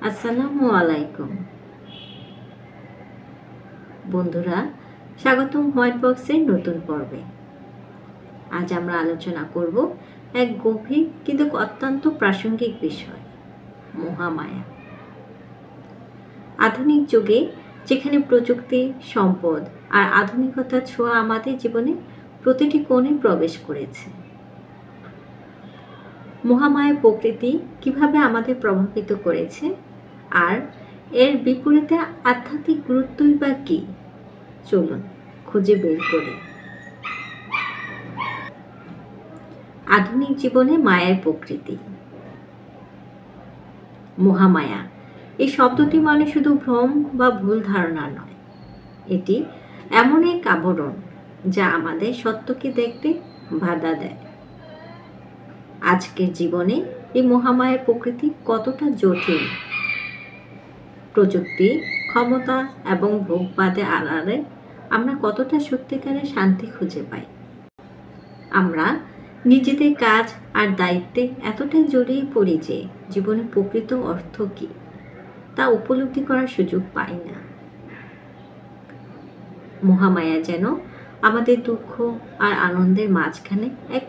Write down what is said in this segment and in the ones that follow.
আসসালামু আলাইকুম বন্ধুরা, স্বাগতম হোয়াইট বক্সের নতুন পর্বে। আজ আমরা আলোচনা করব এক গভীর কিন্তু অত্যন্ত প্রাসঙ্গিক বিষয়, মহামায়া। আধুনিক যুগে যেখানে প্রযুক্তি, সম্পদ আর আধুনিকতার ছোঁয়া আমাদের জীবনে প্রতিটি কোণে প্রবেশ করেছে, মহামায়া প্রকৃতি কিভাবে আমাদের প্রভাবিত করেছে আর এর বিপরীতে আধ্যাত্মিক গুরুত্বই বা কি, চলুন খুঁজে বের করি। আধুনিক জীবনে মায়ের প্রকৃতি। মহামায়া এই শব্দটি মানে শুধু ভ্রম বা ভুল ধারণা নয়, এটি এমন এক আবরণ যা আমাদের সত্যকে দেখতে বাধা দেয়। আজকের জীবনে এই মহামায়ার প্রকৃতি কতটা জটিল, প্রযুক্তি, ক্ষমতা এবং ভোগবাদের আড়ালে আমরা কতটা সত্যিকারের শান্তি খুঁজে পাই। আমরা নিজেদের কাজ আর দায়িত্বে এতটাই জড়িয়ে পড়ি যে জীবনের প্রকৃত অর্থ কী তা উপলব্ধি করার সুযোগ পাই না। মহামায়া যেন আমাদের দুঃখ আর আনন্দের মাঝখানে এক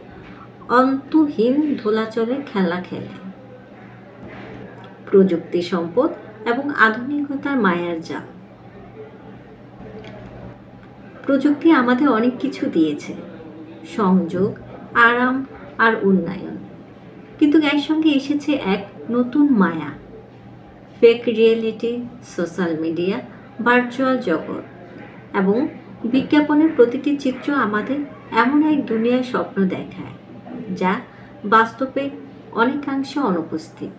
অন্তহীন দোলাচলের খেলা খেলে। প্রযুক্তি, সম্পদ এবং আধুনিকতার মায়ার জাল। প্রযুক্তি আমাদের অনেক কিছু দিয়েছে, সংযোগ, আরাম আর উন্নয়ন, কিন্তু এর সঙ্গে এসেছে এক নতুন মায়া, fake reality, social media, virtual জগৎ এবং বিজ্ঞাপনের প্রতিটি চিত্র আমাদের এমন এক দুনিয়ার স্বপ্ন দেখায় যা বাস্তবে অনেকাংশে অনুপস্থিত।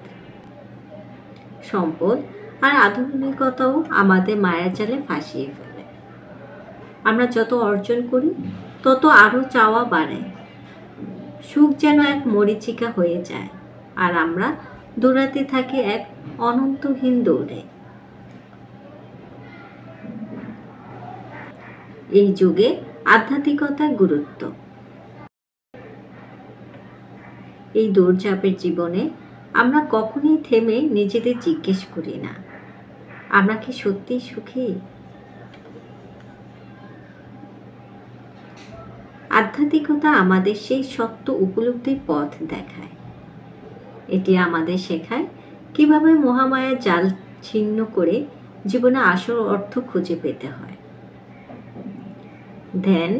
সম্পদ আর আধুনিকতাও আমাদের মায়ার জালে ফাঁসিয়ে ফেলে। আমরা যত অর্জন করি তত আরও চাওয়া বাড়ে। সুখ যেন এক মরীচিকা হয়ে যায় আর আমরা দৌড়াতে থাকি এক অনন্তহীন দৌড়ে। এই যুগে আধ্যাত্মিকতার গুরুত্ব। এই দৌড়ঝাঁপের জীবনে আমরা কখনোই থেমে নিজেদের জিজ্ঞেস করি না, আমরা কি সত্যিই সুখী? আধ্যাত্মিকতা আমাদের সেই সত্য উপলব্ধির পথ দেখায়। এটি আমাদের শেখায় কিভাবে মহামায়ার জাল ছিন্ন করে জীবনে আসল অর্থ খুঁজে পেতে হয়। ধ্যান,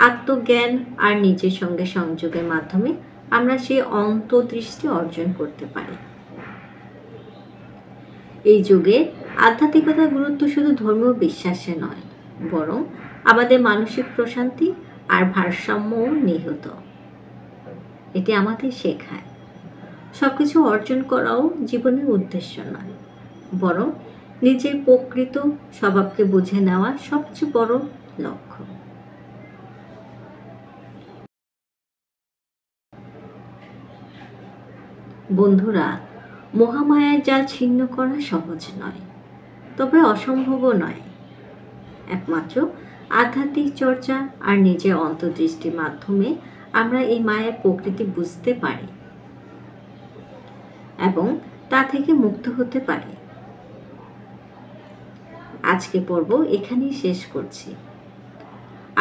আত্মজ্ঞান আর নিজের সঙ্গে সংযোগের মাধ্যমে আমরা সেই অন্তর্দৃষ্টি অর্জন করতে পারি। এই যুগে আধ্যাত্মিকতার গুরুত্ব শুধু ধর্মীয় বিশ্বাসে নয়, বরং আমাদের মানসিক প্রশান্তি আর ভারসাম্যও নিহিত। এটি আমাদের শেখায় সবকিছু অর্জন করাও জীবনের উদ্দেশ্য নয়, বরং নিজের প্রকৃত স্বভাবকে বুঝে নেওয়া সবচেয়ে বড় লক্ষ্য। বন্ধুরা, মহামায়ার জাল ছিন্ন করা সহজ নয়, তবে অসম্ভবও নয়। একমাত্র আধ্যাত্মিক চর্চা আর নিজের অন্তর্দৃষ্টির মাধ্যমে আমরা এই মায়ের প্রকৃতি বুঝতে পারি এবং তা থেকে মুক্ত হতে পারি। আজকে পর্ব এখানেই শেষ করছি।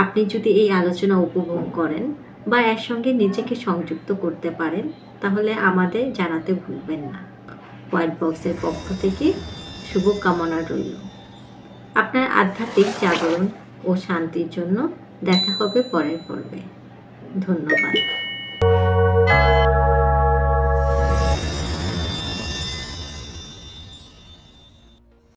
আপনি যদি এই আলোচনা উপভোগ করেন বা এর সঙ্গে নিজেকে সংযুক্ত করতে পারেন, তাহলে আমাদের জানাতে ভুলবেন না। হোয়াইট বক্সের পক্ষ থেকে শুভকামনা রইল আপনার আধ্যাত্মিক জাগরণ ও শান্তির জন্য। দেখা হবে পরের পর্বে। ধন্যবাদ।